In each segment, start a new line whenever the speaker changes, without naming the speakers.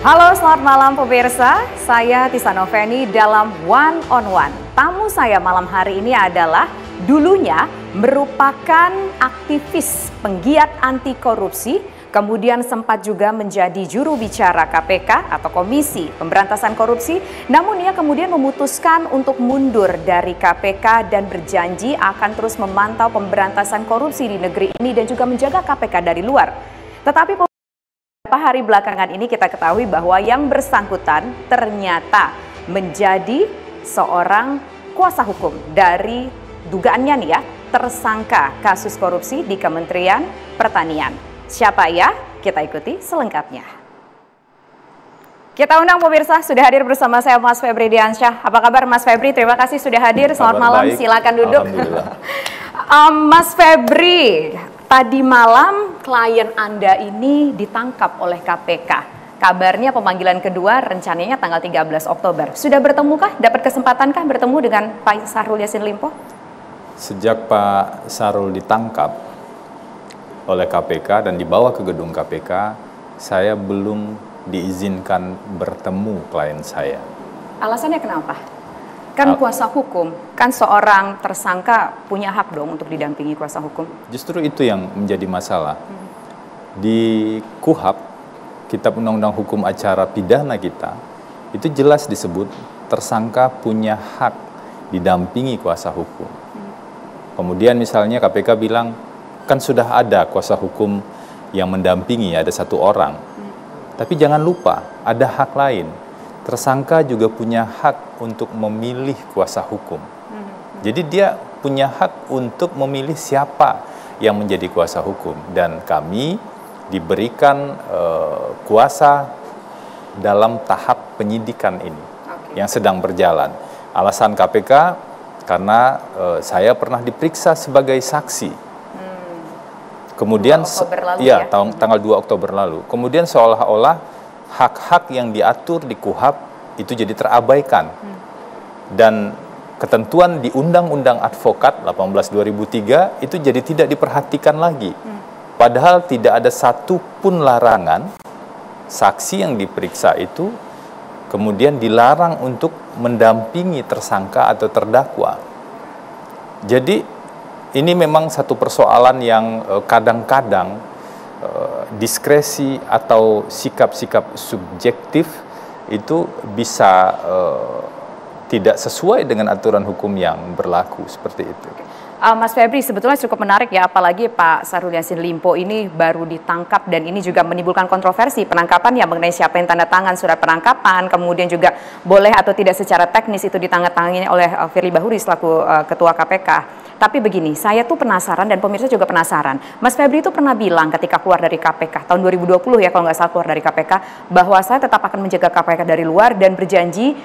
Halo, selamat malam pemirsa. Saya Tisa Noveni dalam One on One. Tamu saya malam hari ini adalah dulunya merupakan aktivis penggiat anti korupsi, kemudian sempat juga menjadi juru bicara KPK atau Komisi Pemberantasan Korupsi. Namun ia kemudian memutuskan untuk mundur dari KPK dan berjanji akan terus memantau pemberantasan korupsi di negeri ini dan juga menjaga KPK dari luar. Tetapi beberapa hari belakangan ini kita ketahui bahwa yang bersangkutan ternyata menjadi seorang kuasa hukum dari dugaannya nih ya, tersangka kasus korupsi di Kementerian Pertanian. Siapa ia? Kita ikuti selengkapnya. Kita undang pemirsa, sudah hadir bersama saya Mas Febri Diansyah. Apa kabar Mas Febri? Terima kasih sudah hadir. Selamat malam, baik. Silakan duduk. Mas Febri, tadi malam klien Anda ini ditangkap oleh KPK. Kabarnya pemanggilan kedua rencananya tanggal 13 Oktober. Sudah bertemukah? Dapat kesempatankah bertemu dengan Pak Syahrul Yassin Limpo?
Sejak Pak Syahrul ditangkap oleh KPK dan dibawa ke gedung KPK, saya belum diizinkan bertemu klien saya. Alasannya kenapa?
Kan kuasa hukum, kan seorang tersangka punya hak dong untuk didampingi kuasa hukum.
Justru itu yang menjadi masalah. Di KUHP, Kitab Undang-Undang Hukum Acara Pidana kita, itu jelas disebut tersangka punya hak didampingi kuasa hukum. Kemudian misalnya KPK bilang, kan sudah ada kuasa hukum yang mendampingi, ada satu orang. Tapi jangan lupa, ada hak lain. Tersangka juga punya hak untuk memilih kuasa hukum. Jadi dia punya hak untuk memilih siapa yang menjadi kuasa hukum. Dan kami diberikan kuasa dalam tahap penyidikan ini yang sedang berjalan. Alasan KPK karena saya pernah diperiksa sebagai saksi. Kemudian tanggal 2 Oktober lalu. Kemudian seolah-olah hak-hak yang diatur di KUHP itu jadi terabaikan. Dan ketentuan di Undang-Undang Advokat 18/2003 itu jadi tidak diperhatikan lagi. Padahal tidak ada satupun larangan saksi yang diperiksa itu kemudian dilarang untuk mendampingi tersangka atau terdakwa. Jadi ini memang satu persoalan yang kadang-kadang diskresi atau sikap-sikap subjektif itu bisa tidak sesuai dengan aturan hukum yang berlaku seperti itu.
Mas Febri, sebetulnya cukup menarik ya, apalagi Pak Syahrul Yassin Limpo ini baru ditangkap dan ini juga menimbulkan kontroversi penangkapan ya mengenai siapa yang tanda tangan surat penangkapan, kemudian juga boleh atau tidak secara teknis itu ditandatangani oleh Firly Bahuri selaku Ketua KPK. Tapi begini, saya tuh penasaran dan pemirsa juga penasaran. Mas Febri itu pernah bilang ketika keluar dari KPK, tahun 2020 ya kalau nggak salah keluar dari KPK, bahwa saya tetap akan menjaga KPK dari luar dan berjanji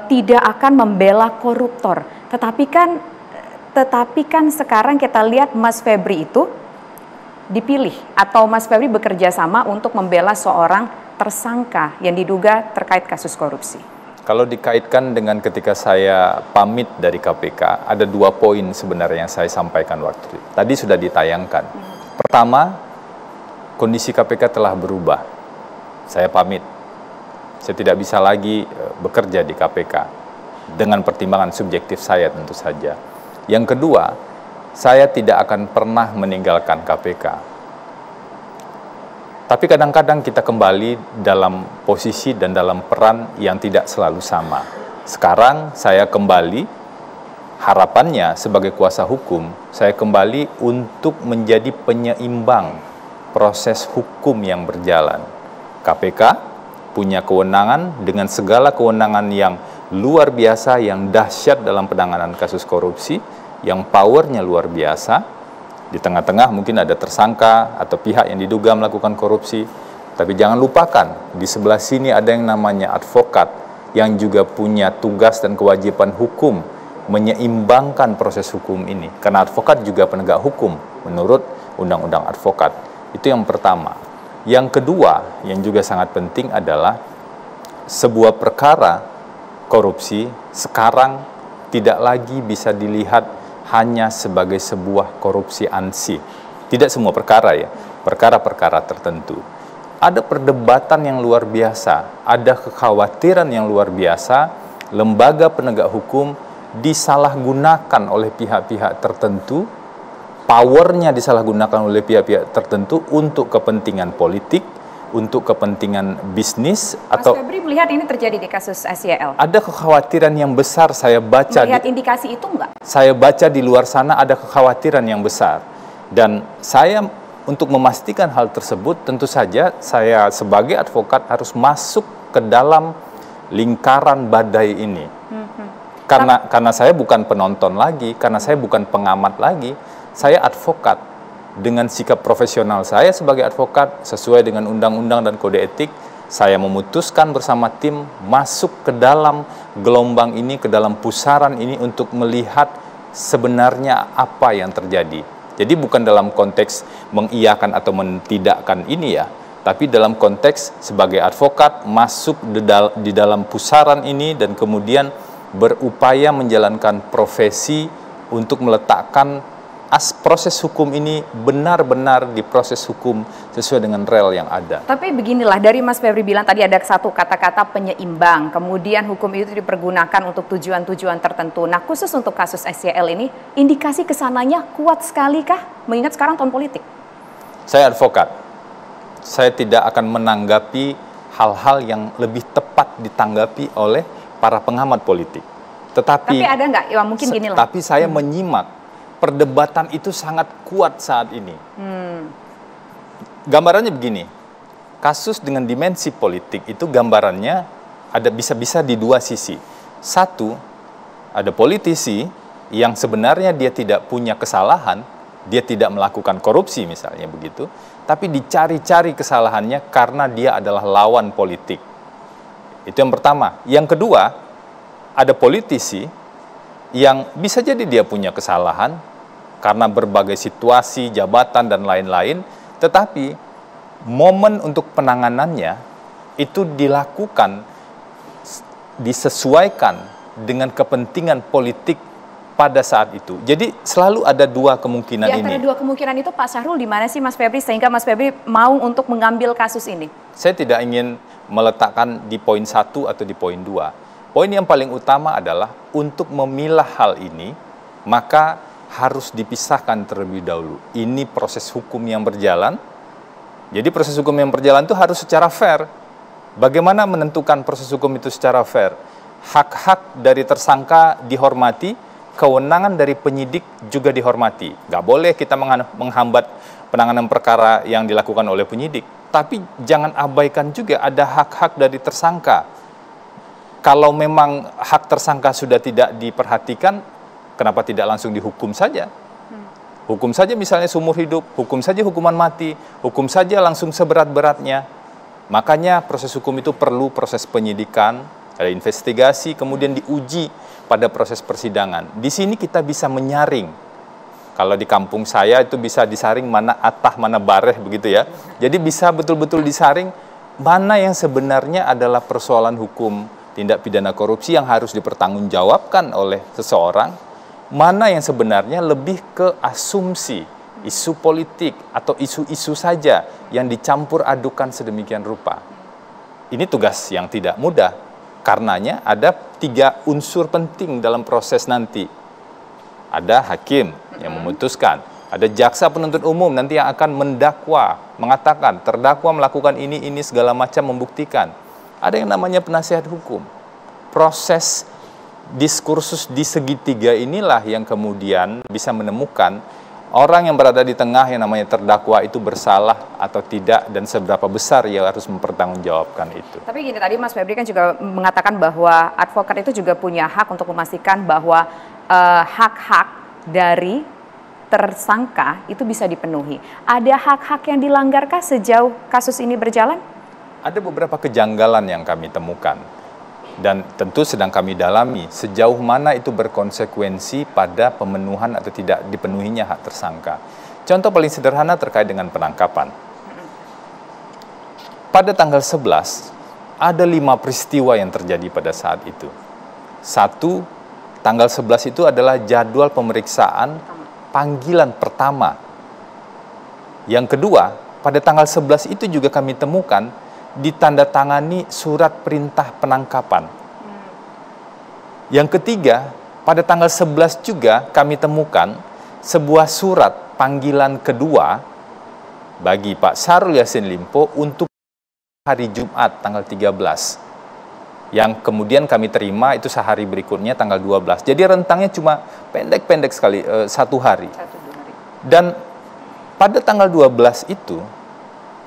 tidak akan membela koruptor. Tetapi kan sekarang kita lihat Mas Febri itu dipilih atau Mas Febri bekerja sama untuk membela seorang tersangka yang diduga terkait kasus korupsi.
Kalau dikaitkan dengan ketika saya pamit dari KPK, ada 2 poin sebenarnya yang saya sampaikan waktu itu. Tadi sudah ditayangkan. Pertama, kondisi KPK telah berubah. Saya pamit. Saya tidak bisa lagi bekerja di KPK dengan pertimbangan subjektif saya tentu saja. Yang kedua, saya tidak akan pernah meninggalkan KPK. Tapi kadang-kadang kita kembali dalam posisi dan dalam peran yang tidak selalu sama. Sekarang saya kembali, harapannya sebagai kuasa hukum, saya kembali untuk menjadi penyeimbang proses hukum yang berjalan. KPK punya kewenangan dengan segala kewenangan yang luar biasa, yang dahsyat dalam penanganan kasus korupsi, yang powernya luar biasa. Di tengah-tengah mungkin ada tersangka atau pihak yang diduga melakukan korupsi. Tapi jangan lupakan, di sebelah sini ada yang namanya advokat yang juga punya tugas dan kewajiban hukum menyeimbangkan proses hukum ini. Karena advokat juga penegak hukum menurut Undang-Undang Advokat. Itu yang pertama. Yang kedua, yang juga sangat penting adalah sebuah perkara korupsi sekarang tidak lagi bisa dilihat hanya sebagai sebuah korupsi ansih. Tidak semua perkara ya, perkara-perkara tertentu. ada perdebatan yang luar biasa, ada kekhawatiran yang luar biasa, lembaga penegak hukum disalahgunakan oleh pihak-pihak tertentu, powernya disalahgunakan oleh pihak-pihak tertentu untuk kepentingan politik, untuk kepentingan bisnis.
Mas Febri melihat ini terjadi di kasus SYL?
Ada kekhawatiran yang besar, saya baca.
Melihat indikasi itu enggak?
Saya baca di luar sana ada kekhawatiran yang besar. Dan saya untuk memastikan hal tersebut, tentu saja saya sebagai advokat harus masuk ke dalam lingkaran badai ini. Karena saya bukan penonton lagi, karena saya bukan pengamat lagi, saya advokat. Dengan sikap profesional saya sebagai advokat, sesuai dengan undang-undang dan kode etik, saya memutuskan bersama tim masuk ke dalam gelombang ini, ke dalam pusaran ini untuk melihat sebenarnya apa yang terjadi. Jadi bukan dalam konteks mengiyakan atau mentidakkan ini ya, tapi dalam konteks sebagai advokat masuk di dalam pusaran ini dan kemudian berupaya menjalankan profesi untuk meletakkan proses hukum ini benar-benar diproses hukum sesuai dengan rel yang ada.
Tapi beginilah, dari Mas Febri bilang tadi ada satu kata-kata penyeimbang, kemudian hukum itu dipergunakan untuk tujuan-tujuan tertentu. Nah, khusus untuk kasus SYL ini, indikasi kesananya kuat sekali kah? Mengingat sekarang tahun politik.
Saya advokat, saya tidak akan menanggapi hal-hal yang lebih tepat ditanggapi oleh para pengamat politik. Tapi
ada nggak? Ya mungkin ginilah.
Tapi saya menyimak perdebatan itu sangat kuat saat ini. Gambarannya begini, kasus dengan dimensi politik itu gambarannya ada bisa-bisa di dua sisi. Satu, ada politisi yang sebenarnya dia tidak punya kesalahan, dia tidak melakukan korupsi misalnya begitu, tapi dicari-cari kesalahannya karena dia adalah lawan politik. Itu yang pertama. Yang kedua, ada politisi yang bisa jadi dia punya kesalahan karena berbagai situasi, jabatan, dan lain-lain, tetapi momen untuk penanganannya itu dilakukan, disesuaikan dengan kepentingan politik pada saat itu. Jadi selalu ada dua kemungkinan ini. Di antara
dua kemungkinan itu Pak Syahrul di mana sih Mas Febri sehingga Mas Febri mau untuk mengambil kasus ini?
Saya tidak ingin meletakkan di poin 1 atau di poin 2. Poin yang paling utama adalah untuk memilah hal ini, maka harus dipisahkan terlebih dahulu. Ini proses hukum yang berjalan. Jadi proses hukum yang berjalan itu harus secara fair. Bagaimana menentukan proses hukum itu secara fair? Hak-hak dari tersangka dihormati, kewenangan dari penyidik juga dihormati. Nggak boleh kita menghambat penanganan perkara yang dilakukan oleh penyidik. Tapi jangan abaikan juga ada hak-hak dari tersangka. Kalau memang hak tersangka sudah tidak diperhatikan, kenapa tidak langsung dihukum saja? Hukum saja misalnya seumur hidup, hukum saja hukuman mati, hukum saja langsung seberat-beratnya. Makanya proses hukum itu perlu proses penyidikan, ada investigasi, kemudian diuji pada proses persidangan. Di sini kita bisa menyaring. Kalau di kampung saya itu bisa disaring mana atah, mana bareh begitu ya. Jadi bisa betul-betul disaring mana yang sebenarnya adalah persoalan hukum tindak pidana korupsi yang harus dipertanggungjawabkan oleh seseorang, mana yang sebenarnya lebih ke asumsi, isu politik atau isu-isu saja yang dicampur adukan sedemikian rupa. Ini tugas yang tidak mudah, karenanya ada 3 unsur penting dalam proses nanti. Ada hakim yang memutuskan, ada jaksa penuntut umum nanti yang akan mendakwa, mengatakan terdakwa melakukan ini segala macam membuktikan. Ada yang namanya penasihat hukum. Proses diskursus di segitiga inilah yang kemudian bisa menemukan orang yang berada di tengah yang namanya terdakwa itu bersalah atau tidak dan seberapa besar ia harus mempertanggungjawabkan itu.
Tapi gini, tadi Mas Febri kan juga mengatakan bahwa advokat itu juga punya hak untuk memastikan bahwa hak-hak dari tersangka itu bisa dipenuhi. Ada hak-hak yang dilanggarkah sejauh kasus ini berjalan?
Ada beberapa kejanggalan yang kami temukan dan tentu sedang kami dalami sejauh mana itu berkonsekuensi pada pemenuhan atau tidak dipenuhinya hak tersangka. Contoh paling sederhana terkait dengan penangkapan. Pada tanggal 11 ada 5 peristiwa yang terjadi pada saat itu. 1, tanggal 11 itu adalah jadwal pemeriksaan panggilan pertama. Yang kedua, pada tanggal 11 itu juga kami temukan ditandatangani surat perintah penangkapan. Yang ketiga, pada tanggal 11 juga kami temukan sebuah surat panggilan kedua bagi Pak Syahrul Yassin Limpo untuk hari Jumat tanggal 13. Yang kemudian kami terima itu sehari berikutnya tanggal 12. Jadi rentangnya cuma pendek-pendek sekali, 1 hari. Dan pada tanggal 12 itu,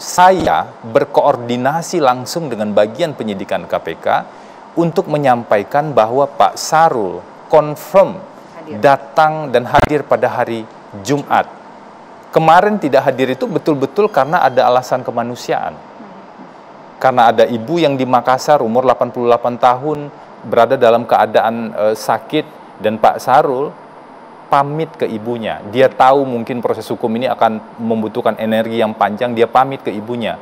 saya berkoordinasi langsung dengan bagian penyidikan KPK untuk menyampaikan bahwa Pak Syahrul confirm datang dan hadir pada hari Jumat. Kemarin tidak hadir itu betul-betul karena ada alasan kemanusiaan. Karena ada ibu yang di Makassar umur 88 tahun berada dalam keadaan sakit dan Pak Syahrul pamit ke ibunya. Dia tahu mungkin proses hukum ini akan membutuhkan energi yang panjang, dia pamit ke ibunya.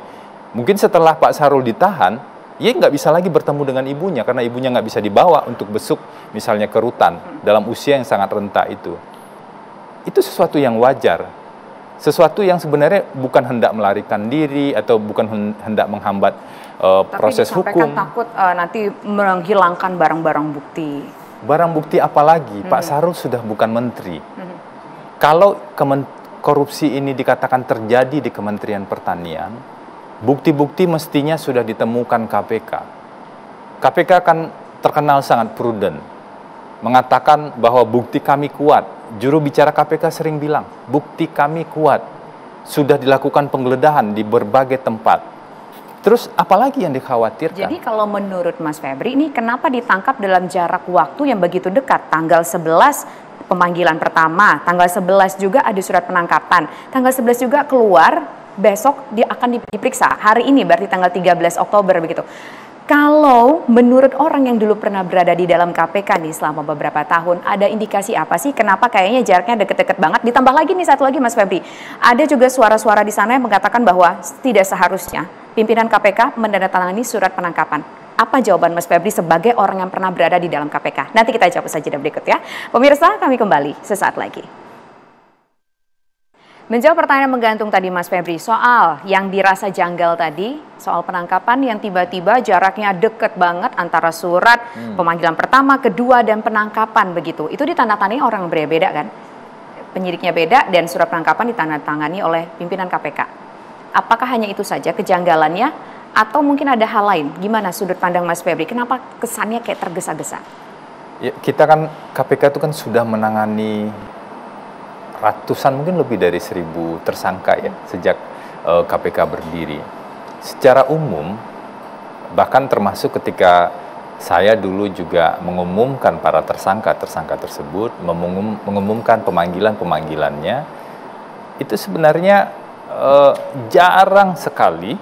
Mungkin setelah Pak Syahrul ditahan, ia nggak bisa lagi bertemu dengan ibunya karena ibunya nggak bisa dibawa untuk besuk misalnya ke rutan dalam usia yang sangat renta itu. Itu sesuatu yang wajar. Sesuatu yang sebenarnya bukan hendak melarikan diri atau bukan hendak menghambat proses hukum.
Tapi takut nanti menghilangkan barang-barang bukti.
Barang bukti apalagi? Pak Syahrul sudah bukan menteri. Kalau korupsi ini dikatakan terjadi di Kementerian Pertanian, bukti-bukti mestinya sudah ditemukan KPK. KPK kan terkenal sangat prudent, mengatakan bahwa bukti kami kuat. Juru bicara KPK sering bilang, bukti kami kuat. Sudah dilakukan penggeledahan di berbagai tempat. Terus apalagi yang dikhawatirkan?
Jadi kalau menurut Mas Febri, ini kenapa ditangkap dalam jarak waktu yang begitu dekat? Tanggal 11 pemanggilan pertama, tanggal 11 juga ada surat penangkapan, tanggal 11 juga keluar, besok dia akan diperiksa. Hari ini berarti tanggal 13 Oktober begitu. Kalau menurut orang yang dulu pernah berada di dalam KPK nih selama beberapa tahun, ada indikasi apa sih kenapa kayaknya jaraknya deket-deket banget? Ditambah lagi nih satu lagi Mas Febri, ada juga suara-suara di sana yang mengatakan bahwa tidak seharusnya pimpinan KPK menandatangani surat penangkapan. Apa jawaban Mas Febri sebagai orang yang pernah berada di dalam KPK? Nanti kita jawab saja berikut ya. Pemirsa, kami kembali sesaat lagi. Menjawab pertanyaan menggantung tadi Mas Febri, soal yang dirasa janggal tadi, soal penangkapan yang tiba-tiba jaraknya deket banget antara surat pemanggilan pertama, kedua, dan penangkapan begitu. Itu ditandatangani orang yang berbeda kan? Penyidiknya beda dan surat penangkapan ditandatangani oleh pimpinan KPK. Apakah hanya itu saja kejanggalannya? Atau mungkin ada hal lain? Gimana sudut pandang Mas Febri? Kenapa kesannya kayak tergesa-gesa?
Ya, kita kan, KPK itu kan sudah menangani ratusan, mungkin lebih dari 1.000 tersangka ya sejak KPK berdiri. Secara umum, bahkan termasuk ketika saya dulu juga mengumumkan para tersangka tersebut, mengumumkan pemanggilannya, itu sebenarnya jarang sekali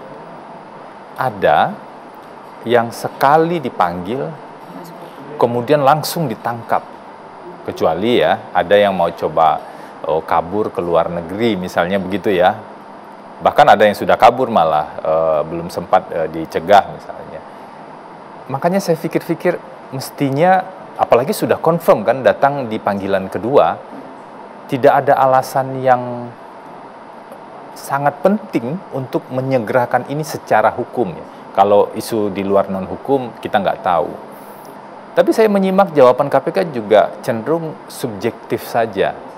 ada yang sekali dipanggil kemudian langsung ditangkap, kecuali ya ada yang mau coba kabur ke luar negeri misalnya begitu ya. Bahkan ada yang sudah kabur malah belum sempat dicegah misalnya. Makanya saya pikir-pikir mestinya, apalagi sudah confirm kan datang di panggilan kedua, tidak ada alasan yang sangat penting untuk menyegerakan ini secara hukum ya. Kalau isu di luar non hukum kita nggak tahu. Tapi saya menyimak jawaban KPK juga cenderung subjektif saja.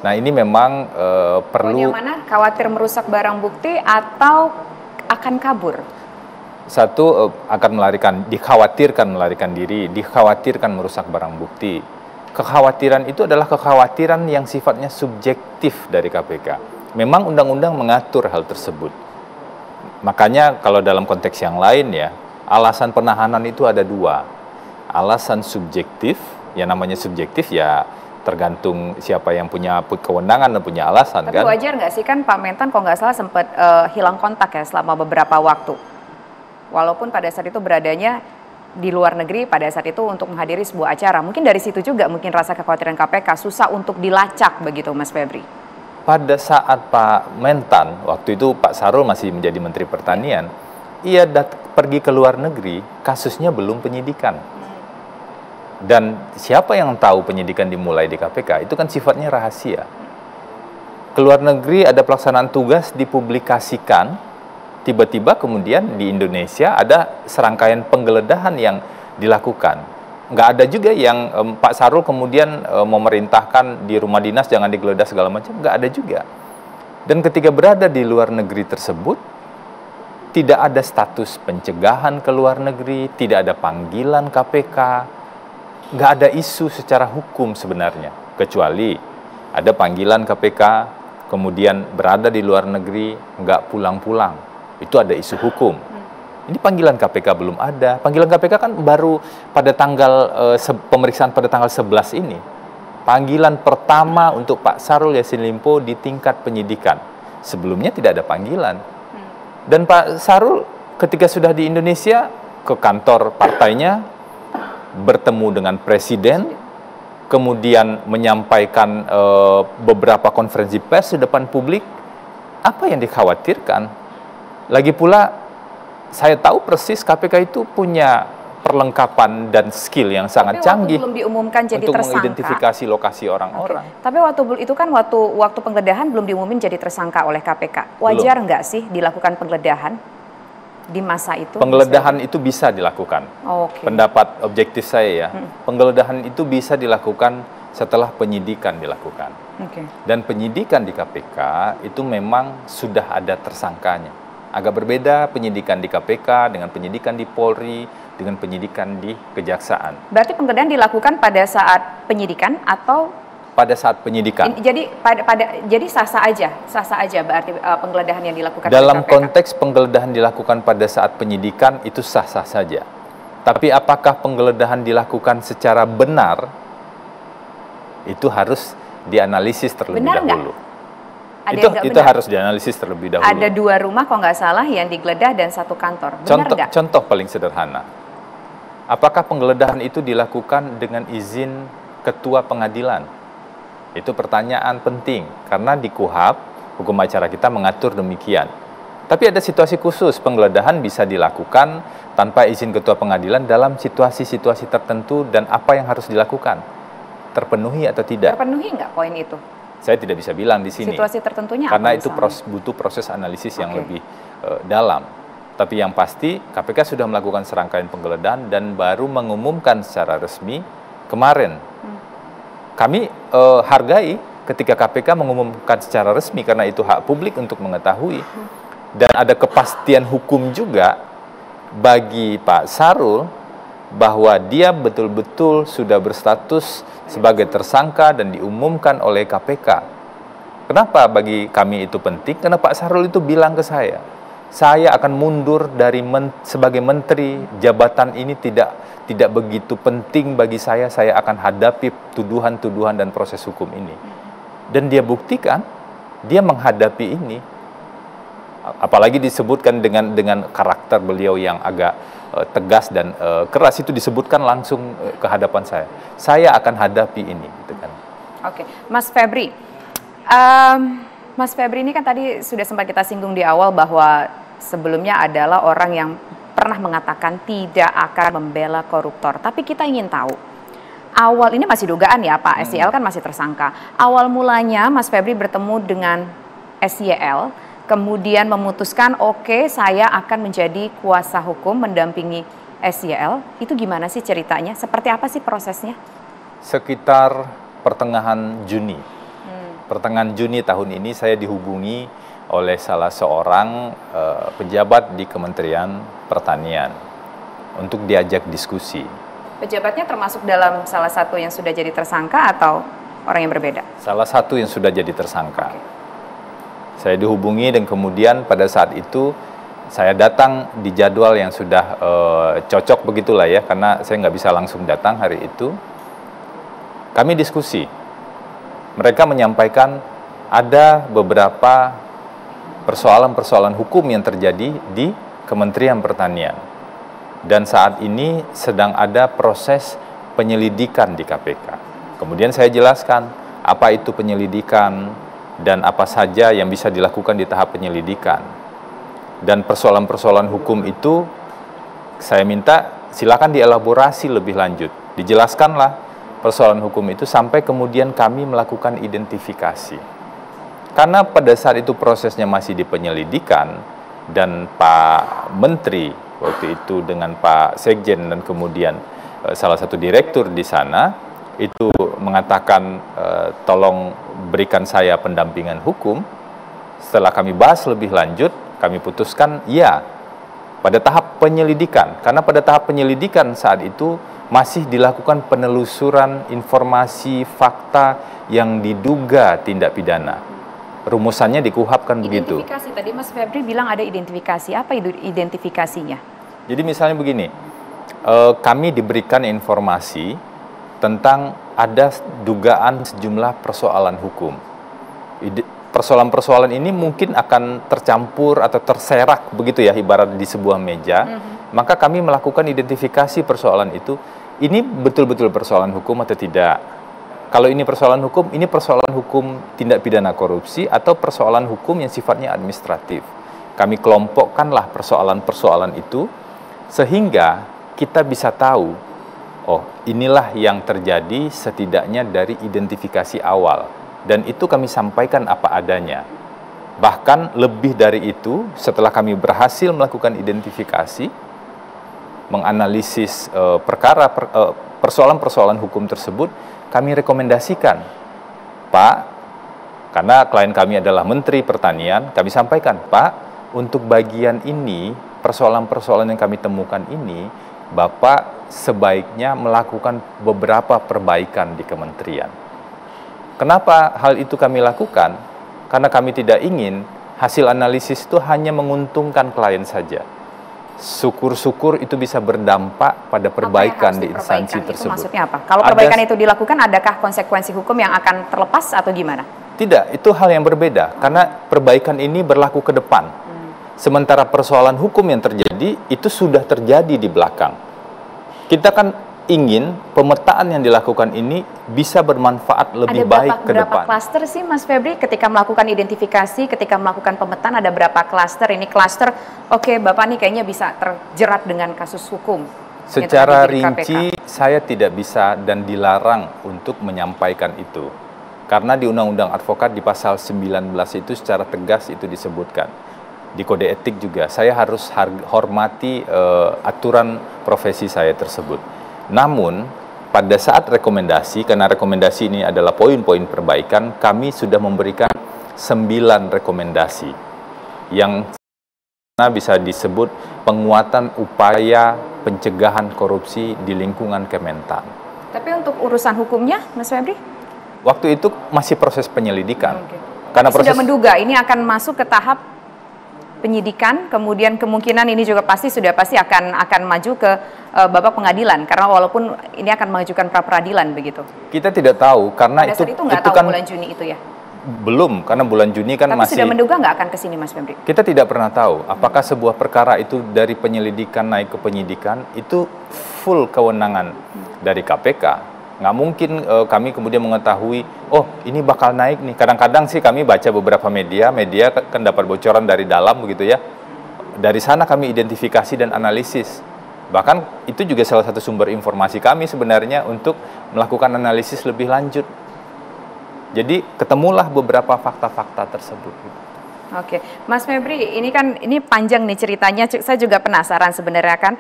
Nah ini memang perlu.
Yang mana? Khawatir merusak barang bukti atau akan kabur?
Satu, dikhawatirkan melarikan diri, dikhawatirkan merusak barang bukti. Kekhawatiran itu adalah kekhawatiran yang sifatnya subjektif dari KPK. Memang undang-undang mengatur hal tersebut. Makanya kalau dalam konteks yang lain ya, alasan penahanan itu ada dua. Alasan subjektif, yang namanya subjektif ya tergantung siapa yang punya kewenangan dan punya alasan.
Tapi
kan.
Wajar nggak sih kan Pak Mentan kalau nggak salah sempat hilang kontak ya selama beberapa waktu. Walaupun pada saat itu beradanya di luar negeri pada saat itu untuk menghadiri sebuah acara. Mungkin dari situ juga mungkin rasa kekhawatiran KPK susah untuk dilacak begitu Mas Febri.
Pada saat Pak Mentan, waktu itu Pak Syahrul masih menjadi Menteri Pertanian, ia pergi ke luar negeri, kasusnya belum penyidikan. Dan siapa yang tahu penyidikan dimulai di KPK, itu kan sifatnya rahasia. ke luar negeri ada pelaksanaan tugas dipublikasikan, tiba-tiba kemudian di Indonesia ada serangkaian penggeledahan yang dilakukan. Nggak ada juga yang Pak Sarul kemudian memerintahkan di rumah dinas jangan digeledah segala macam, nggak ada juga. Dan ketika berada di luar negeri tersebut, tidak ada status pencegahan ke luar negeri, tidak ada panggilan KPK, nggak ada isu secara hukum sebenarnya, kecuali ada panggilan KPK, kemudian berada di luar negeri, nggak pulang-pulang. Itu ada isu hukum. Ini panggilan KPK belum ada. Panggilan KPK kan baru pada tanggal, pemeriksaan pada tanggal 11 ini. Panggilan pertama untuk Pak Syahrul Yassin Limpo di tingkat penyidikan. Sebelumnya tidak ada panggilan. Dan Pak Syahrul ketika sudah di Indonesia, ke kantor partainya, bertemu dengan Presiden, kemudian menyampaikan beberapa konferensi pers di depan publik. Apa yang dikhawatirkan? Lagi pula, saya tahu persis KPK itu punya perlengkapan dan skill yang sangat canggih
belum diumumkan jadi
untuk
tersangka,
mengidentifikasi lokasi orang-orang.
Tapi itu kan waktu penggeledahan belum diumumin jadi tersangka oleh KPK. Wajar nggak sih dilakukan penggeledahan di masa itu?
Penggeledahan itu bisa dilakukan. Pendapat objektif saya ya, penggeledahan itu bisa dilakukan setelah penyidikan dilakukan. Dan penyidikan di KPK itu memang sudah ada tersangkanya. Agak berbeda penyidikan di KPK dengan penyidikan di Polri, dengan penyidikan di Kejaksaan.
Berarti penggeledahan dilakukan pada saat penyidikan atau
pada saat penyidikan?
Jadi sah-sah aja berarti penggeledahan yang dilakukan
dalam konteks penggeledahan dilakukan pada saat penyidikan itu sah-sah saja. Tapi apakah penggeledahan dilakukan secara benar? Itu harus dianalisis terlebih dahulu. Itu harus dianalisis terlebih dahulu.
Ada 2 rumah kalau nggak salah yang digeledah dan 1 kantor. Benar nggak?
Contoh paling sederhana. Apakah penggeledahan itu dilakukan dengan izin ketua pengadilan? Itu pertanyaan penting karena di KUHAP, hukum acara kita mengatur demikian. Tapi ada situasi khusus, penggeledahan bisa dilakukan tanpa izin ketua pengadilan dalam situasi-situasi tertentu dan apa yang harus dilakukan? Terpenuhi atau tidak? Terpenuhi
nggak poin itu?
Saya tidak bisa bilang di sini.
Situasi tertentunya
karena
apa
itu butuh proses analisis yang lebih dalam. Tapi yang pasti KPK sudah melakukan serangkaian penggeledahan dan baru mengumumkan secara resmi kemarin. Kami hargai ketika KPK mengumumkan secara resmi karena itu hak publik untuk mengetahui. Dan ada kepastian hukum juga bagi Pak Syahrul bahwa dia betul-betul sudah berstatus sebagai tersangka dan diumumkan oleh KPK. Kenapa bagi kami itu penting? Karena Pak Syahrul itu bilang ke saya akan mundur dari sebagai menteri, jabatan ini tidak begitu penting bagi saya akan hadapi tuduhan-tuduhan dan proses hukum ini. Dan dia buktikan, dia menghadapi ini. Apalagi disebutkan dengan karakter beliau yang agak tegas dan keras, itu disebutkan langsung ke hadapan saya. Saya akan hadapi ini, gitu kan.
Oke, Mas Febri. Mas Febri ini kan tadi sudah sempat kita singgung di awal bahwa sebelumnya adalah orang yang pernah mengatakan tidak akan membela koruptor. Tapi kita ingin tahu, awal ini masih dugaan ya Pak, SYL kan masih tersangka. Awal mulanya Mas Febri bertemu dengan SYL, kemudian memutuskan oke, saya akan menjadi kuasa hukum mendampingi SYL. Itu gimana sih ceritanya? Seperti apa sih prosesnya?
Sekitar pertengahan Juni. Pertengahan Juni tahun ini saya dihubungi oleh salah seorang pejabat di Kementerian Pertanian untuk diajak diskusi.
Pejabatnya termasuk dalam salah satu yang sudah jadi tersangka atau orang yang berbeda?
Salah satu yang sudah jadi tersangka. Saya dihubungi dan kemudian pada saat itu saya datang di jadwal yang sudah cocok begitulah ya, karena saya nggak bisa langsung datang hari itu. Kami diskusi. Mereka menyampaikan ada beberapa persoalan-persoalan hukum yang terjadi di Kementerian Pertanian. Dan saat ini sedang ada proses penyelidikan di KPK. Kemudian saya jelaskan apa itu penyelidikan dan apa saja yang bisa dilakukan di tahap penyelidikan. Dan persoalan-persoalan hukum itu saya minta silakan dielaborasi lebih lanjut. Dijelaskanlah persoalan hukum itu sampai kemudian kami melakukan identifikasi. Karena pada saat itu prosesnya masih di penyelidikan dan Pak Menteri waktu itu dengan Pak Sekjen dan kemudian salah satu direktur di sana itu mengatakan tolong berikan saya pendampingan hukum. Setelah kami bahas lebih lanjut, kami putuskan ya pada tahap penyelidikan. Karena pada tahap penyelidikan saat itu masih dilakukan penelusuran informasi fakta yang diduga tindak pidana. Rumusannya di KUHP kan begitu.
Identifikasi, tadi Mas Febri bilang ada identifikasi. Apa identifikasinya? Jadi
misalnya begini, kami diberikan informasi tentang ada dugaan sejumlah persoalan hukum. Persoalan-persoalan ini mungkin akan tercampur atau terserak begitu ya, ibarat di sebuah meja. Maka kami melakukan identifikasi persoalan itu. Ini betul-betul persoalan hukum atau tidak? Kalau ini persoalan hukum, ini persoalan hukum tindak pidana korupsi atau persoalan hukum yang sifatnya administratif. Kami kelompokkanlah persoalan-persoalan itu sehingga kita bisa tahu, oh inilah yang terjadi setidaknya dari identifikasi awal. Dan itu kami sampaikan apa adanya. Bahkan lebih dari itu, setelah kami berhasil melakukan identifikasi, menganalisis persoalan-persoalan hukum tersebut, kami rekomendasikan, Pak, karena klien kami adalah Menteri Pertanian, kami sampaikan, Pak, untuk bagian ini, persoalan-persoalan yang kami temukan ini, Bapak sebaiknya melakukan beberapa perbaikan di kementerian. Kenapa hal itu kami lakukan? Karena kami tidak ingin hasil analisis itu hanya menguntungkan klien saja. Syukur-syukur itu bisa berdampak pada perbaikan di instansi tersebut.
Itu maksudnya apa? Kalau perbaikan itu dilakukan, adakah konsekuensi hukum yang akan terlepas atau gimana?
Tidak, itu hal yang berbeda. Karena perbaikan ini berlaku ke depan. Sementara persoalan hukum yang terjadi, itu sudah terjadi di belakang. Kita kan ingin pemetaan yang dilakukan ini bisa bermanfaat lebih baik ke depan.
Berapa klaster sih Mas Febri ketika melakukan identifikasi, ketika melakukan pemetaan ada berapa klaster? Ini klaster, oke, Bapak nih kayaknya bisa terjerat dengan kasus hukum.
Secara rinci saya tidak bisa dan dilarang untuk menyampaikan itu. Karena di Undang-Undang Advokat di pasal 19 itu secara tegas itu disebutkan. Di kode etik juga saya harus hormati aturan profesi saya tersebut. Namun, pada saat rekomendasi, karena rekomendasi ini adalah poin-poin perbaikan, kami sudah memberikan 9 rekomendasi yang bisa disebut penguatan upaya pencegahan korupsi di lingkungan Kementan.
Tapi untuk urusan hukumnya, Mas Febri?
Waktu itu masih proses penyelidikan.
Karena sudah menduga ini akan masuk ke tahap penyidikan, kemudian kemungkinan ini juga pasti akan maju ke babak pengadilan, karena walaupun ini akan mengajukan pra peradilan begitu.
Kita tidak tahu karena
itu nggak tahu kan bulan Juni itu ya.
Belum, karena bulan Juni kan
tapi
masih.
Sudah menduga nggak akan ke sini Mas Febri?
Kita tidak pernah tahu apakah sebuah perkara itu dari penyelidikan naik ke penyidikan itu full kewenangan dari KPK. Nggak mungkin kami kemudian mengetahui, oh ini bakal naik nih. Kadang-kadang sih kami baca beberapa media kan dapat bocoran dari dalam begitu ya. Dari sana kami identifikasi dan analisis. Bahkan itu juga salah satu sumber informasi kami sebenarnya untuk melakukan analisis lebih lanjut. Jadi ketemulah beberapa fakta-fakta tersebut.
Oke, Mas Febri, ini panjang nih ceritanya. Saya juga penasaran sebenarnya kan,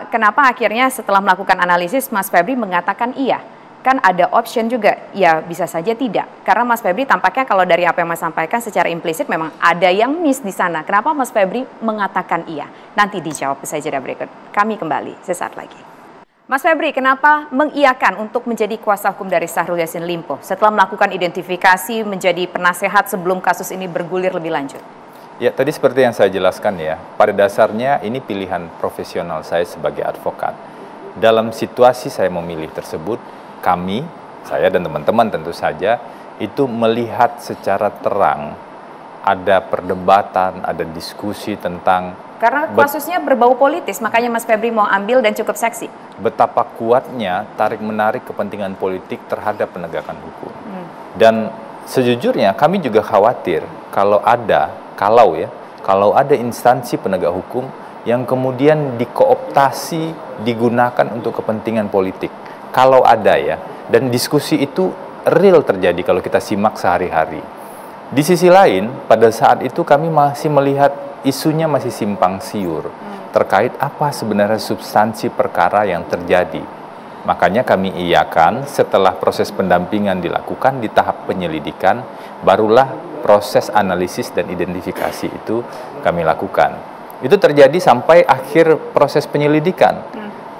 kenapa akhirnya setelah melakukan analisis Mas Febri mengatakan iya? Kan ada option juga, ya bisa saja tidak. Karena Mas Febri tampaknya kalau dari apa yang Mas sampaikan secara implisit memang ada yang miss di sana. Kenapa Mas Febri mengatakan iya? Nanti dijawab usai jeda berikut. Kami kembali sesaat lagi. Mas Febri, kenapa mengiyakan untuk menjadi kuasa hukum dari Syahrul Yassin Limpo setelah melakukan identifikasi menjadi penasehat sebelum kasus ini bergulir lebih lanjut?
Ya, tadi seperti yang saya jelaskan ya, pada dasarnya ini pilihan profesional saya sebagai advokat. Dalam situasi saya memilih tersebut, saya dan teman-teman tentu saja, itu melihat secara terang ada perdebatan, ada diskusi tentang.
Karena kasusnya berbau politis, makanya Mas Febri mau ambil dan cukup seksi.
Betapa kuatnya tarik-menarik kepentingan politik terhadap penegakan hukum. Dan sejujurnya kami juga khawatir kalau ada instansi penegak hukum yang kemudian dikooptasi, digunakan untuk kepentingan politik. Kalau ada ya, dan diskusi itu real terjadi kalau kita simak sehari-hari. Di sisi lain, pada saat itu kami masih melihat isunya masih simpang siur terkait apa sebenarnya substansi perkara yang terjadi. Makanya kami iakan setelah proses pendampingan dilakukan di tahap penyelidikan, barulah proses analisis dan identifikasi itu kami lakukan. Itu terjadi sampai akhir proses penyelidikan.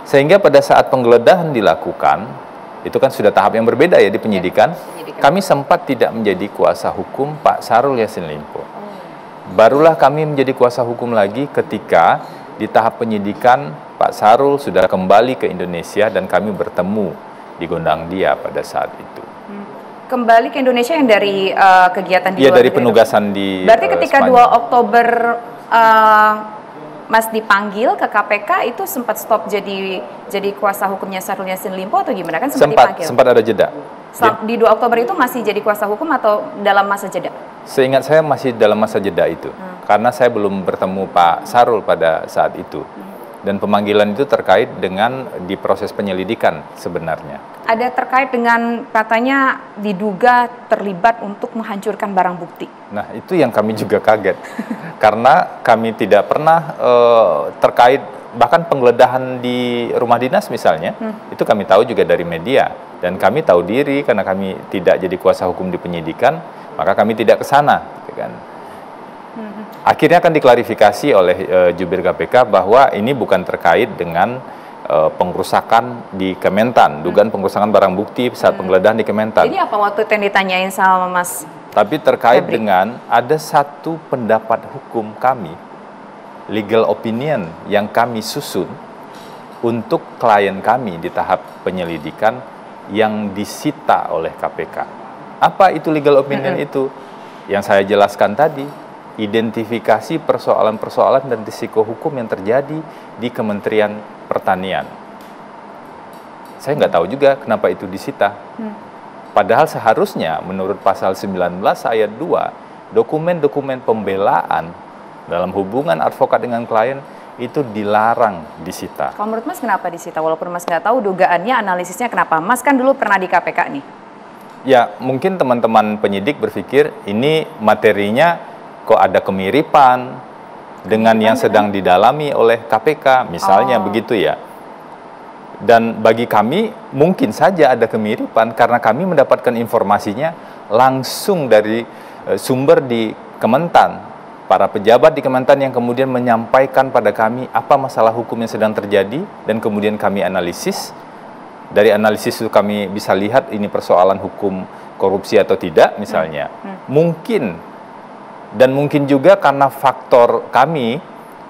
Sehingga pada saat penggeledahan dilakukan, itu kan sudah tahap yang berbeda ya di penyidikan, kami sempat tidak menjadi kuasa hukum Pak Syahrul Yassin Limpo. Barulah kami menjadi kuasa hukum lagi ketika di tahap penyidikan Pak Syahrul sudah kembali ke Indonesia dan kami bertemu di Gondang Dia pada saat itu.
Kembali ke Indonesia yang dari kegiatan di
luar negeri? Iya, dari penugasan di
Berarti ketika Spanyol. 2 Oktober Mas dipanggil ke KPK itu sempat stop jadi kuasa hukumnya Syahrul Yassin Limpo atau gimana? Kan sempat dipanggil. Sempat
ada jeda.
Di 2 Oktober itu masih jadi kuasa hukum atau dalam masa jeda?
Seingat saya masih dalam masa jeda itu. Karena saya belum bertemu Pak Syahrul pada saat itu. Dan pemanggilan itu terkait dengan di proses penyelidikan sebenarnya.
Ada terkait dengan katanya diduga terlibat untuk menghancurkan barang bukti.
Nah, itu yang kami juga kaget. Karena kami tidak pernah terkait, bahkan penggeledahan di rumah dinas misalnya, itu kami tahu juga dari media. Dan kami tahu diri karena kami tidak jadi kuasa hukum di penyidikan, maka kami tidak ke sana. Gitu kan. Akhirnya akan diklarifikasi oleh jubir KPK bahwa ini bukan terkait dengan pengrusakan di Kementan, dugaan pengrusakan barang bukti saat penggeledahan di Kementan.
Jadi apa waktu itu yang ditanyain sama Mas?
Tapi terkait dengan ada satu pendapat hukum kami, legal opinion yang kami susun untuk klien kami di tahap penyelidikan yang disita oleh KPK. Apa itu legal opinion itu? Yang saya jelaskan tadi, identifikasi persoalan-persoalan dan risiko hukum yang terjadi di Kementerian Pertanian. Saya nggak tahu juga kenapa itu disita. Padahal seharusnya menurut pasal 19 ayat 2, dokumen-dokumen pembelaan dalam hubungan advokat dengan klien itu dilarang disita.
Kalau menurut Mas kenapa disita? Walaupun Mas nggak tahu dugaannya, analisisnya kenapa? Mas kan dulu pernah di KPK nih.
Ya, mungkin teman-teman penyidik berpikir ini materinya kok ada kemiripan dengan yang sedang didalami oleh KPK, misalnya begitu ya. Dan bagi kami mungkin saja ada kemiripan karena kami mendapatkan informasinya langsung dari sumber di Kementan, para pejabat di Kementan yang kemudian menyampaikan pada kami apa masalah hukum yang sedang terjadi dan kemudian kami analisis. Dari analisis itu kami bisa lihat ini persoalan hukum korupsi atau tidak misalnya. Mungkin dan mungkin juga karena faktor kami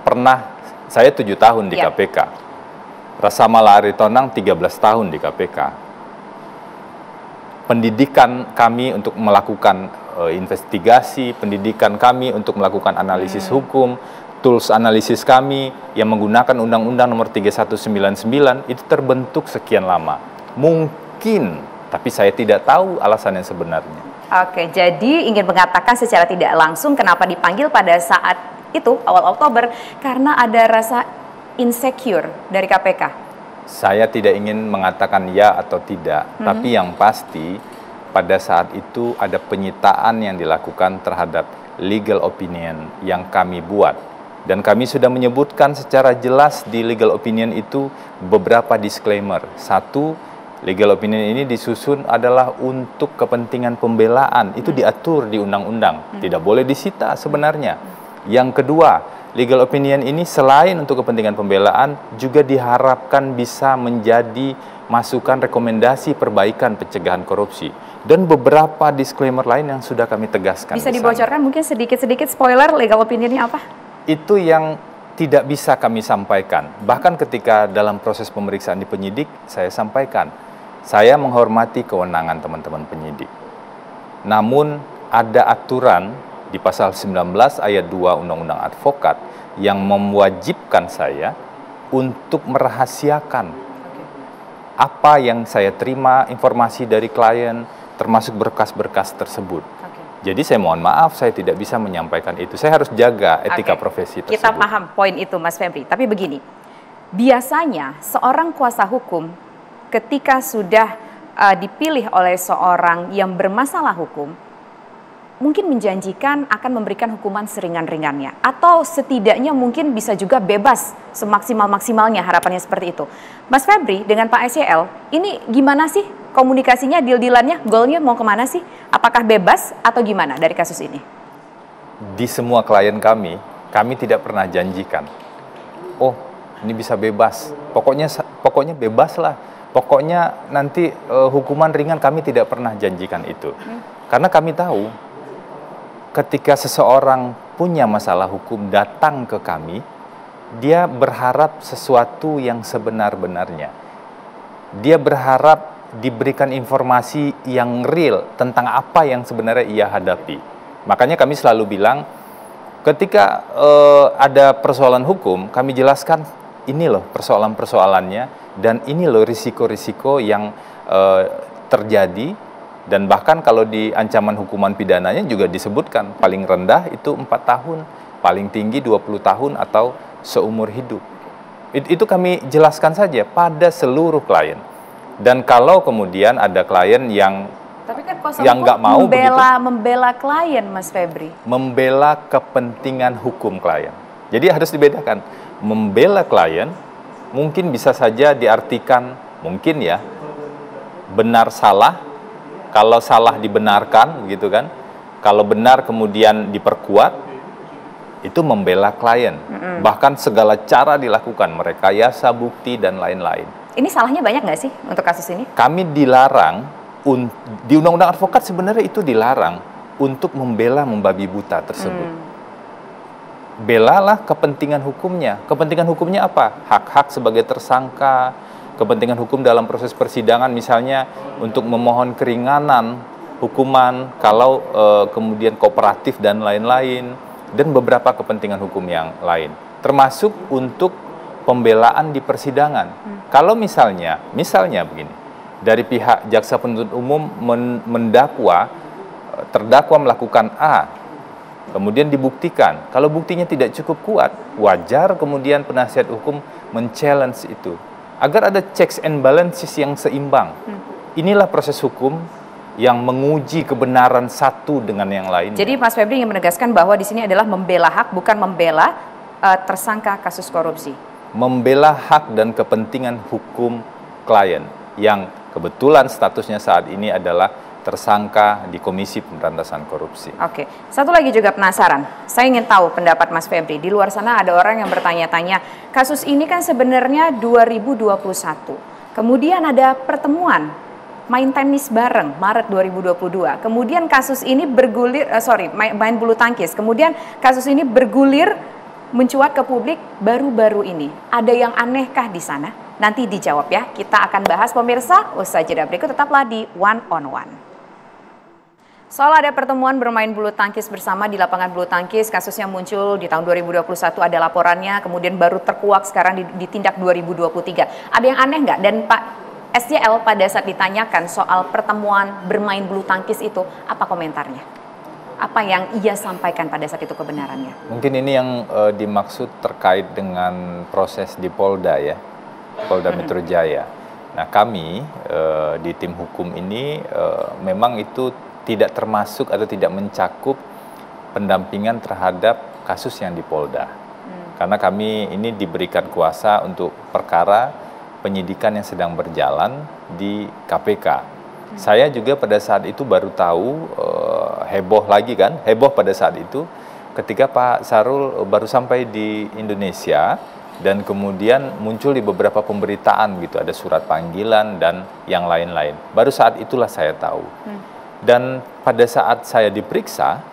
pernah, saya 7 tahun di KPK. Rasa Mala Aritonang 13 tahun di KPK. Pendidikan kami untuk melakukan investigasi, pendidikan kami untuk melakukan analisis hukum, tools analisis kami yang menggunakan Undang-Undang Nomor 3199 itu terbentuk sekian lama. Mungkin, tapi saya tidak tahu alasan yang sebenarnya.
Oke, jadi ingin mengatakan secara tidak langsung kenapa dipanggil pada saat itu, awal Oktober, karena ada rasa insecure dari KPK?
Saya tidak ingin mengatakan ya atau tidak, tapi yang pasti pada saat itu ada penyitaan yang dilakukan terhadap legal opinion yang kami buat. Dan kami sudah menyebutkan secara jelas di legal opinion itu beberapa disclaimer. Satu, legal opinion ini disusun adalah untuk kepentingan pembelaan, itu diatur di undang-undang, tidak boleh disita sebenarnya. Yang kedua, legal opinion ini selain untuk kepentingan pembelaan, juga diharapkan bisa menjadi masukan rekomendasi perbaikan pencegahan korupsi. Dan beberapa disclaimer lain yang sudah kami tegaskan.
Bisa dibocorkan mungkin sedikit-sedikit spoiler legal opinionnya apa?
Itu yang tidak bisa kami sampaikan. Bahkan ketika dalam proses pemeriksaan di penyidik, saya sampaikan, saya menghormati kewenangan teman-teman penyidik. Namun ada aturan di pasal 19 ayat 2 Undang-Undang Advokat yang mewajibkan saya untuk merahasiakan apa yang saya terima informasi dari klien, termasuk berkas-berkas tersebut. Jadi saya mohon maaf, saya tidak bisa menyampaikan itu. Saya harus jaga etika profesi tersebut.
Kita paham poin itu, Mas Febri. Tapi begini, biasanya seorang kuasa hukum ketika sudah dipilih oleh seorang yang bermasalah hukum, mungkin menjanjikan akan memberikan hukuman seringan-ringannya, atau setidaknya mungkin bisa juga bebas semaksimal-maksimalnya, harapannya seperti itu. Mas Febri dengan Pak SYL, ini gimana sih komunikasinya, deal-dealannya, goalnya mau kemana sih? Apakah bebas atau gimana dari kasus ini?
Di semua klien kami tidak pernah janjikan, oh ini bisa bebas, pokoknya bebas lah, pokoknya nanti hukuman ringan, kami tidak pernah janjikan itu. Karena kami tahu, ketika seseorang punya masalah hukum datang ke kami, dia berharap sesuatu yang sebenar-benarnya. Dia berharap diberikan informasi yang real tentang apa yang sebenarnya ia hadapi. Makanya kami selalu bilang, ketika ada persoalan hukum, kami jelaskan, ini loh persoalan-persoalannya, dan ini loh risiko-risiko yang terjadi. Dan bahkan kalau di ancaman hukuman pidananya juga disebutkan, paling rendah itu 4 tahun, paling tinggi 20 tahun atau seumur hidup. Itu kami jelaskan saja pada seluruh klien. Dan kalau kemudian ada klien yang nggak mau
membela klien, Mas Febri.
Membela kepentingan hukum klien. Jadi harus dibedakan. Membela klien mungkin bisa saja diartikan, mungkin ya, benar salah. Kalau salah dibenarkan, gitu kan? Kalau benar kemudian diperkuat, itu membela klien. Bahkan segala cara dilakukan, merekayasa bukti dan lain-lain.
Ini salahnya banyak nggak sih untuk kasus ini?
Kami dilarang, di Undang-Undang Advokat sebenarnya itu dilarang untuk membela membabi buta tersebut. Belalah kepentingan hukumnya. Kepentingan hukumnya apa? Hak-hak sebagai tersangka, kepentingan hukum dalam proses persidangan, misalnya untuk memohon keringanan hukuman kalau kemudian kooperatif dan lain-lain, dan beberapa kepentingan hukum yang lain, termasuk untuk pembelaan di persidangan. Kalau misalnya begini, dari pihak jaksa penuntut umum mendakwa terdakwa melakukan A, kemudian dibuktikan, kalau buktinya tidak cukup kuat, wajar kemudian penasihat hukum men-challenge itu, agar ada checks and balances yang seimbang. Inilah proses hukum yang menguji kebenaran satu dengan yang lain.
Jadi Mas Febri ingin menegaskan bahwa di sini adalah membela hak, bukan membela tersangka kasus korupsi. Membela hak dan kepentingan hukum klien yang kebetulan statusnya saat ini adalah tersangka di Komisi Pemberantasan Korupsi. Oke, satu lagi juga penasaran. Saya ingin tahu pendapat Mas Febri. Di luar sana ada orang yang bertanya-tanya, kasus ini kan sebenarnya 2021. Kemudian ada pertemuan main tenis bareng Maret 2022. Kemudian kasus ini main bulu tangkis. Kemudian kasus ini bergulir mencuat ke publik baru-baru ini. Ada yang anehkah di sana? Nanti dijawab ya. Kita akan bahas pemirsa. Usai jeda berikut tetaplah di One on One. Soal ada pertemuan bermain bulu tangkis bersama di lapangan bulu tangkis, kasusnya muncul di tahun 2021, ada laporannya, kemudian baru terkuak sekarang ditindak 2023. Ada yang aneh nggak? Dan Pak SYL pada saat ditanyakan soal pertemuan bermain bulu tangkis itu, apa komentarnya? Apa yang ia sampaikan pada saat itu kebenarannya? Mungkin ini yang dimaksud terkait dengan proses di Polda ya, Polda Metro Jaya. Nah kami di tim hukum ini memang itu tidak termasuk atau tidak mencakup pendampingan terhadap kasus yang di Polda. Karena kami ini diberikan kuasa untuk perkara penyidikan yang sedang berjalan di KPK. Saya juga pada saat itu baru tahu, heboh pada saat itu ketika Pak Sarul baru sampai di Indonesia dan kemudian muncul di beberapa pemberitaan gitu, ada surat panggilan dan yang lain-lain. Baru saat itulah saya tahu. Dan pada saat saya diperiksa,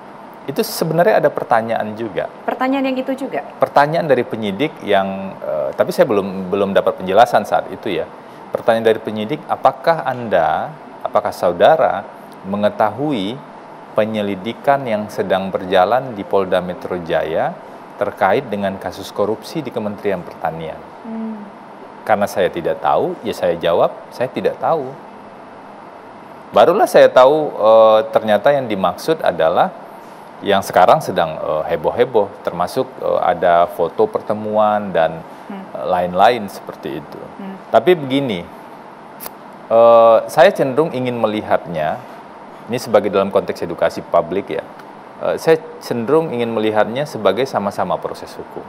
itu sebenarnya ada pertanyaan juga. Pertanyaan yang itu juga? Pertanyaan dari penyidik yang, tapi saya belum dapat penjelasan saat itu ya. Pertanyaan dari penyidik, apakah saudara mengetahui penyelidikan yang sedang berjalan di Polda Metro Jaya terkait dengan kasus korupsi di Kementerian Pertanian? Karena saya tidak tahu, ya saya jawab, saya tidak tahu. Barulah saya tahu ternyata yang dimaksud adalah yang sekarang sedang heboh-heboh, termasuk ada foto pertemuan dan lain-lain seperti itu. Tapi begini, saya cenderung ingin melihatnya
ini sebagai dalam konteks edukasi publik ya, saya cenderung ingin melihatnya sebagai sama-sama proses hukum.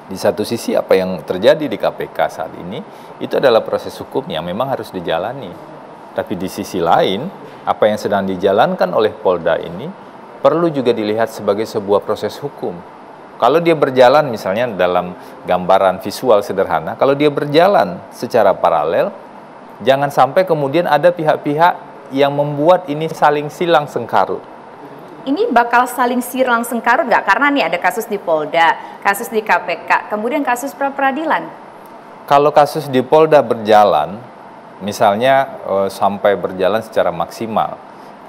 Di satu sisi apa yang terjadi di KPK saat ini itu adalah proses hukum yang memang harus dijalani. Tapi di sisi lain, apa yang sedang dijalankan oleh Polda ini perlu juga dilihat sebagai sebuah proses hukum. Kalau dia berjalan misalnya dalam gambaran visual sederhana, kalau dia berjalan secara paralel, jangan sampai kemudian ada pihak-pihak yang membuat ini saling silang sengkarut.
Ini bakal saling silang sengkarut nggak? Karena nih ada kasus di Polda, kasus di KPK, kemudian kasus pra-peradilan.
Kalau kasus di Polda berjalan, misalnya sampai berjalan secara maksimal,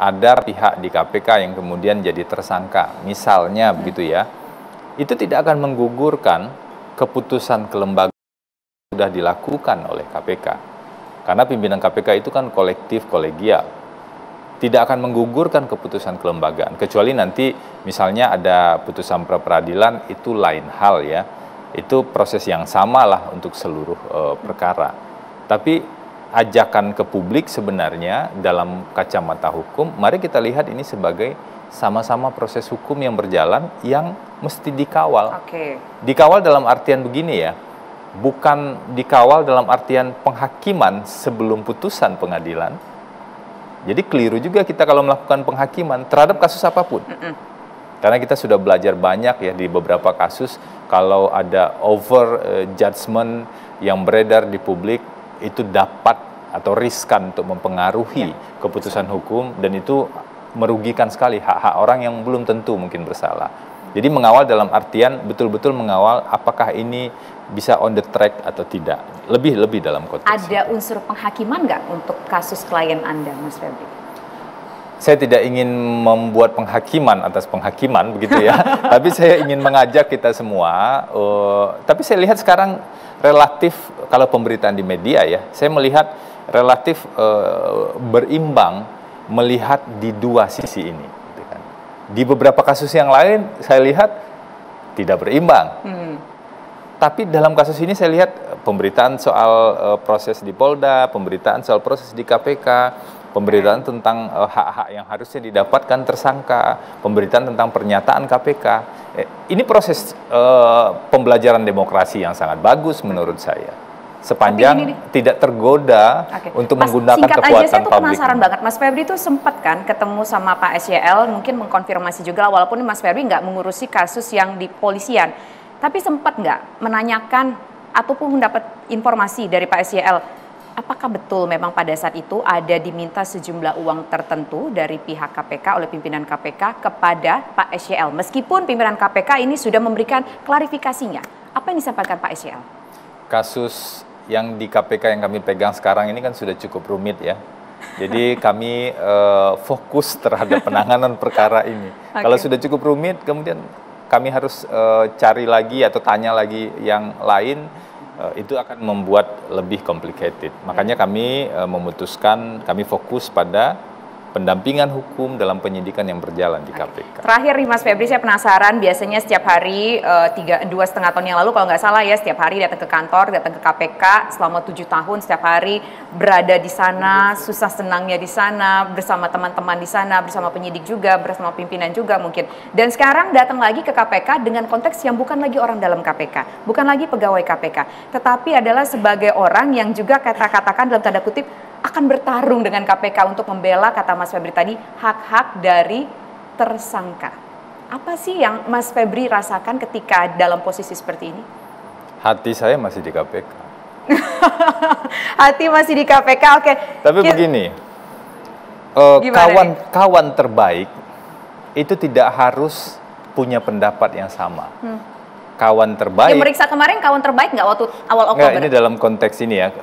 ada pihak di KPK yang kemudian jadi tersangka, misalnya begitu ya, itu tidak akan menggugurkan keputusan kelembagaan yang sudah dilakukan oleh KPK. Karena pimpinan KPK itu kan kolektif, kolegial. Tidak akan menggugurkan keputusan kelembagaan, kecuali nanti misalnya ada putusan pra-peradilan, itu lain hal ya. Itu proses yang sama lah untuk seluruh perkara. Tapi ajakan ke publik sebenarnya dalam kacamata hukum, mari kita lihat ini sebagai sama-sama proses hukum yang berjalan yang mesti dikawal. Dikawal dalam artian begini ya, bukan dikawal dalam artian penghakiman sebelum putusan pengadilan. Jadi keliru juga kita kalau melakukan penghakiman terhadap kasus apapun. Karena kita sudah belajar banyak ya di beberapa kasus, kalau ada over judgment yang beredar di publik, itu dapat atau riskan untuk mempengaruhi keputusan hukum, dan itu merugikan sekali hak-hak orang yang belum tentu mungkin bersalah. Jadi mengawal dalam artian betul-betul mengawal apakah ini bisa on the track atau tidak. Lebih dalam konteks.
Ada unsur penghakiman nggak untuk kasus klien Anda, Mas Febri?
Saya tidak ingin membuat penghakiman atas penghakiman begitu ya. Tapi saya ingin mengajak kita semua. Tapi saya lihat sekarang relatif, kalau pemberitaan di media ya, saya melihat relatif berimbang melihat di dua sisi ini. Di beberapa kasus yang lain saya lihat tidak berimbang. Tapi dalam kasus ini saya lihat pemberitaan soal proses di Polda, pemberitaan soal proses di KPK, pemberitaan tentang hak-hak yang harusnya didapatkan tersangka, pemberitaan tentang pernyataan KPK. Ini proses pembelajaran demokrasi yang sangat bagus menurut saya. Sepanjang tidak tergoda untuk menggunakan kekuatan publik.
Singkat aja, saya tuh penasaran banget. Mas Febri tuh sempat kan ketemu sama Pak SYL, mungkin mengkonfirmasi juga, walaupun Mas Febri nggak mengurusi kasus yang di polisian. Tapi sempat nggak menanyakan ataupun mendapat informasi dari Pak SYL, apakah betul memang pada saat itu ada diminta sejumlah uang tertentu dari pihak KPK oleh pimpinan KPK kepada Pak SYL? Meskipun pimpinan KPK ini sudah memberikan klarifikasinya. Apa yang disampaikan Pak SYL?
Kasus yang di KPK yang kami pegang sekarang ini kan sudah cukup rumit ya. Jadi kami fokus terhadap penanganan perkara ini. Kalau sudah cukup rumit, kemudian kami harus cari lagi atau tanya lagi yang lain, itu akan membuat lebih complicated. Makanya kami memutuskan, kami fokus pada pendampingan hukum dalam penyidikan yang berjalan di KPK.
Terakhir nih Mas Febri, saya penasaran, biasanya setiap hari 2,5 tahun yang lalu kalau nggak salah ya, setiap hari datang ke kantor, datang ke KPK selama 7 tahun, setiap hari berada di sana, susah senangnya di sana, bersama teman-teman di sana, bersama penyidik juga, bersama pimpinan juga mungkin. Dan sekarang datang lagi ke KPK dengan konteks yang bukan lagi orang dalam KPK, bukan lagi pegawai KPK, tetapi adalah sebagai orang yang juga katakan dalam tanda kutip akan bertarung dengan KPK untuk membela, kata Mas Febri tadi, hak-hak dari tersangka. Apa sih yang Mas Febri rasakan ketika dalam posisi seperti ini?
Hati saya masih di KPK.
Hati masih di KPK, oke.
Tapi begini, kawan terbaik itu tidak harus punya pendapat yang sama. Kawan terbaik.
Yang meriksa kemarin kawan terbaik nggak waktu awal Oktober?
Nggak, ini dalam konteks ini ya,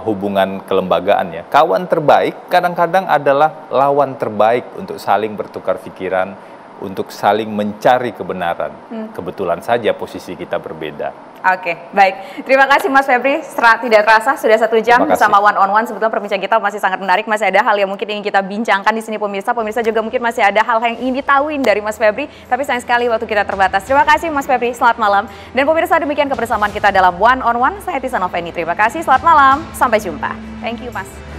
hubungan kelembagaan ya. Kawan terbaik kadang-kadang adalah lawan terbaik untuk saling bertukar pikiran, untuk saling mencari kebenaran. Kebetulan saja posisi kita berbeda.
Oke, baik. Terima kasih Mas Febri. Tidak terasa sudah 1 jam bersama One on One. Sebetulnya perbincangan kita masih sangat menarik. Masih ada hal yang mungkin ingin kita bincangkan di sini pemirsa. Pemirsa juga mungkin masih ada hal yang ingin ditahuin dari Mas Febri. Tapi sayang sekali waktu kita terbatas. Terima kasih Mas Febri. Selamat malam. Dan pemirsa, demikian kebersamaan kita dalam One on One. Saya Tisana Feni. Terima kasih. Selamat malam. Sampai jumpa. Thank you Mas.